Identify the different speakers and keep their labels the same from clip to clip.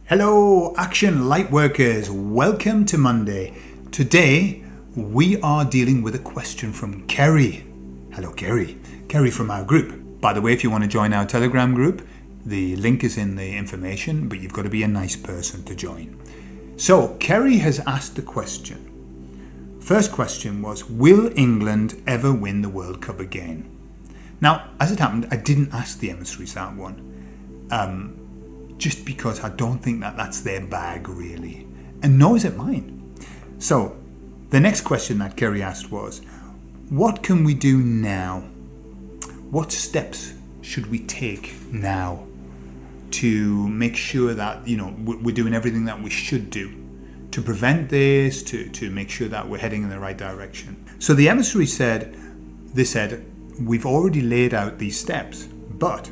Speaker 1: Hello, Action Lightworkers. Welcome to Monday. Today, we are dealing with a question from Kerry. Hello, Kerry. Kerry from our group. By the way, if you want to join our Telegram group, the link is in the information, but you've got to be a nice person to join. So, Kerry has asked the question. First question was, will England ever win the World Cup again? Now, as it happened, I didn't ask the emissaries that one. Just because I don't think that's their bag really, and nor is it mine. So the next question that Kerry asked was, what can we do now? What steps should we take now to make sure that we're doing everything that we should do to prevent this, to make sure that we're heading in the right direction? So the emissary said, we've already laid out these steps, but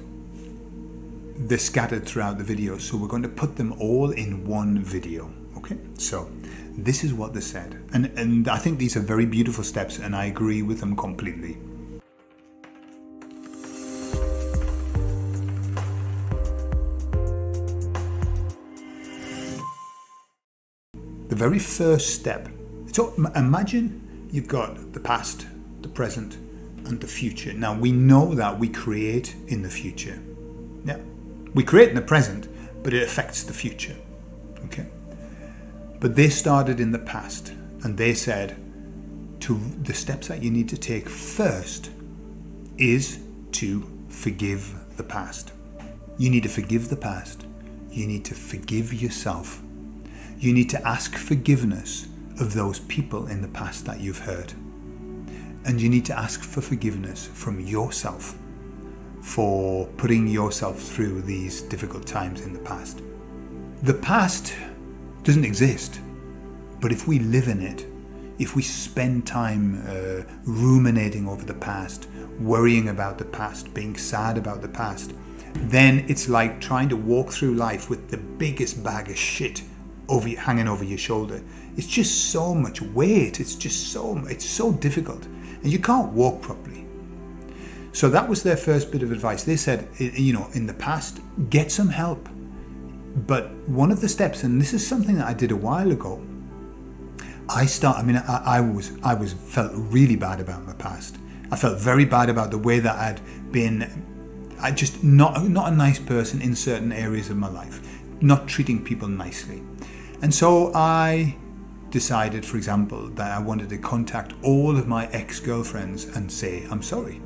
Speaker 1: they're scattered throughout the video, so we're going to put them all in one video. Okay, so this is what they said, and I think these are very beautiful steps, and I agree with them completely. The very first step. So imagine you've got the past, the present, and the future. Now we know that we create in the future. Yeah. We create in the present, but it affects the future. Okay? But they started in the past, and they said the steps that you need to take first is to forgive the past. You need to forgive the past. You need to forgive yourself. You need to ask forgiveness of those people in the past that you've hurt. And you need to ask for forgiveness from yourself for putting yourself through these difficult times in the past. The past doesn't exist, but if we live in it, if we spend time ruminating over the past, worrying about the past, being sad about the past, then it's like trying to walk through life with the biggest bag of shit hanging over your shoulder. It's just so much weight. It's so difficult, and you can't walk properly. So that was their first bit of advice. They said, in the past, get some help. But one of the steps, and this is something that I did a while ago, I felt really bad about my past. I felt very bad about the way that I just not a nice person in certain areas of my life, not treating people nicely. And so I decided, for example, that I wanted to contact all of my ex-girlfriends and say, I'm sorry.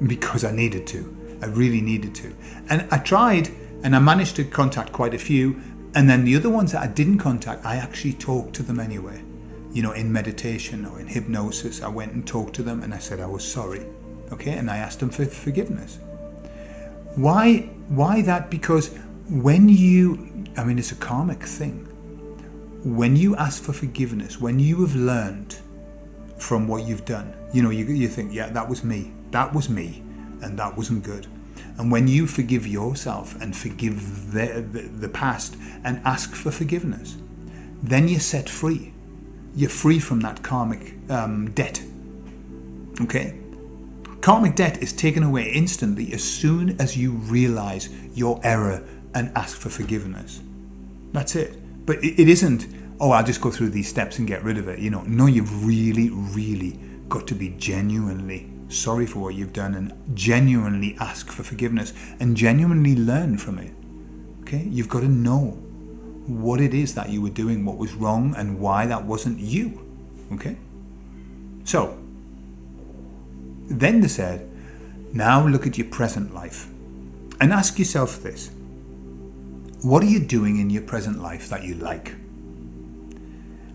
Speaker 1: Because I needed to. I really needed to. And I tried, and I managed to contact quite a few. And then the other ones that I didn't contact, I actually talked to them anyway. In meditation or in hypnosis, I went and talked to them and I said I was sorry. Okay? And I asked them for forgiveness. Why that? Because it's a karmic thing. When you ask for forgiveness, when you have learned from what you've done, you think, yeah, that was me, and that wasn't good. And when you forgive yourself and forgive the past and ask for forgiveness, then you're set free. You're free from that karmic debt. Okay? Karmic debt is taken away instantly as soon as you realize your error and ask for forgiveness. That's it. But it isn't, I'll just go through these steps and get rid of it. No, you've really, really got to be genuinely sorry for what you've done and genuinely ask for forgiveness and genuinely learn from it. Okay? You've got to know what it is that you were doing, what was wrong, and why that wasn't you. Okay? So, then they said, now look at your present life and ask yourself this. What are you doing in your present life that you like?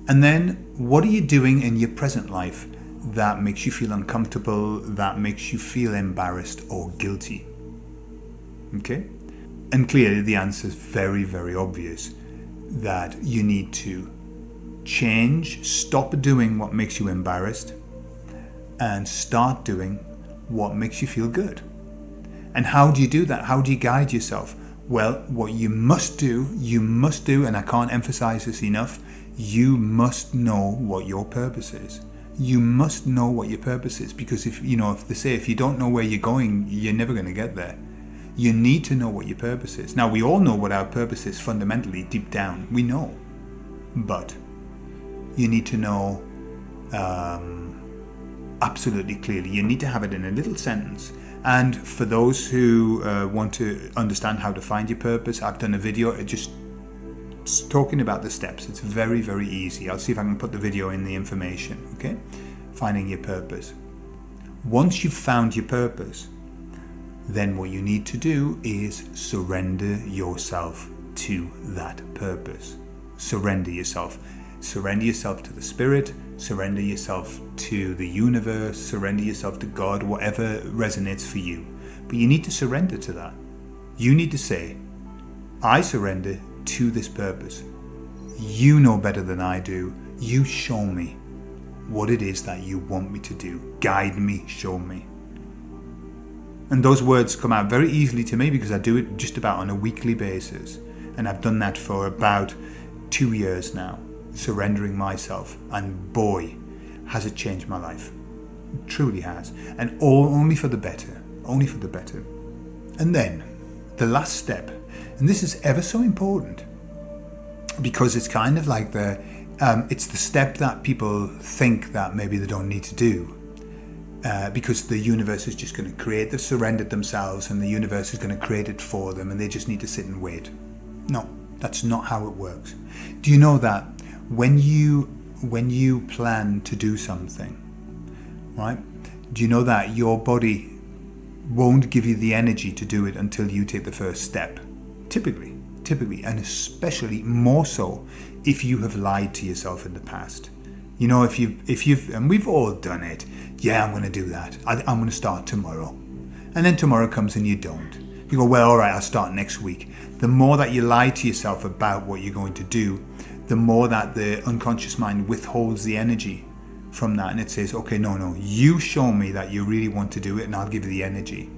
Speaker 1: And then, what are you doing in your present life that makes you feel uncomfortable, that makes you feel embarrassed or guilty? Okay? And clearly the answer is very, very obvious, that you need to change, stop doing what makes you embarrassed, and start doing what makes you feel good. And how do you do that? How do you guide yourself? Well, what you must do, and I can't emphasize this enough, you must know what your purpose is. You must know what your purpose is, because if they say if you don't know where you're going, you're never going to get there. You need to know what your purpose is. Now, we all know what our purpose is fundamentally, deep down. We know. But you need to know absolutely clearly. You need to have it in a little sentence. And for those who want to understand how to find your purpose, I've done a video just talking about the steps. It's very, very easy. I'll see if I can put the video in the information, okay? Finding your purpose. Once you've found your purpose, then what you need to do is surrender yourself to that purpose. Surrender yourself. Surrender yourself to the Spirit, surrender yourself to the universe, surrender yourself to God, whatever resonates for you. But you need to surrender to that. You need to say, I surrender to this purpose. You know better than I do. You show me what it is that you want me to do. Guide me, show me. And those words come out very easily to me because I do it just about on a weekly basis. And I've done that for about 2 years now, surrendering myself. And boy, has it changed my life. It truly has. And only for the better. Only for the better. And then, the last step, and this is ever so important, because it's kind of like it's the step that people think that maybe they don't need to do. Because the universe is just going to create, they've surrendered themselves and the universe is going to create it for them and they just need to sit and wait. No, that's not how it works. Do you know that when you plan to do something, right? Do you know that your body won't give you the energy to do it until you take the first step? Typically, and especially more so if you have lied to yourself in the past. You know, if you've, and we've all done it. Yeah, I'm going to do that. I'm going to start tomorrow. And then tomorrow comes and you don't. You go, well, all right, I'll start next week. The more that you lie to yourself about what you're going to do, the more that the unconscious mind withholds the energy from that. And it says, okay, no, you show me that you really want to do it and I'll give you the energy.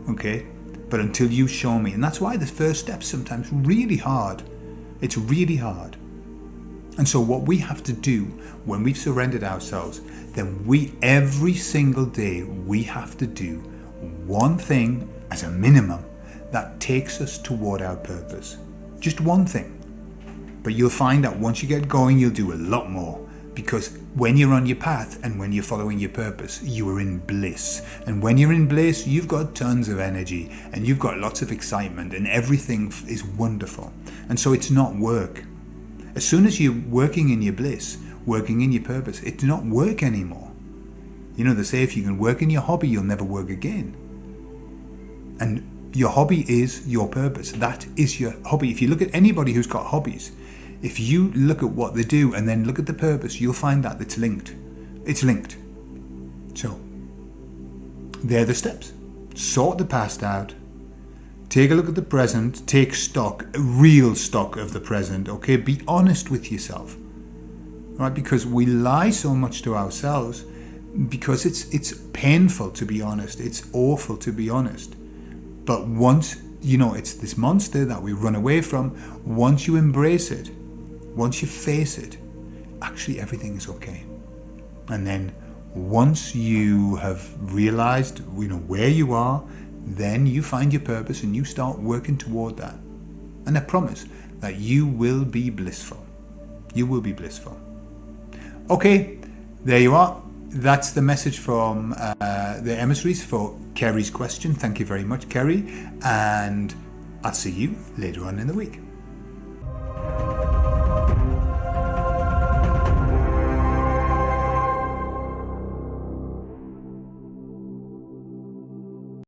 Speaker 1: Okay? But until you show me, and that's why the first step's sometimes really hard. It's really hard. And so what we have to do when we've surrendered ourselves, then every single day, we have to do one thing as a minimum that takes us toward our purpose. Just one thing. But you'll find that once you get going, you'll do a lot more. Because when you're on your path and when you're following your purpose, you are in bliss. And when you're in bliss, you've got tons of energy and you've got lots of excitement and everything is wonderful. And so it's not work. As soon as you're working in your bliss, working in your purpose, it's not work anymore. You know, they say if you can work in your hobby, you'll never work again. And your hobby is your purpose. That is your hobby. If you look at anybody who's got hobbies, if you look at what they do and then look at the purpose, you'll find that it's linked. It's linked. So, they're the steps. Sort the past out. Take a look at the present. Take stock, real stock of the present. Okay, be honest with yourself, right? Because we lie so much to ourselves because it's painful to be honest. It's awful to be honest. But once it's this monster that we run away from. Once you embrace it, once you face it, actually everything is okay. And then once you have realized, where you are. Then you find your purpose and you start working toward that. And I promise that you will be blissful. You will be blissful. Okay, there you are. That's the message from the emissaries for Kerry's question. Thank you very much, Kerry. And I'll see you later on in the week.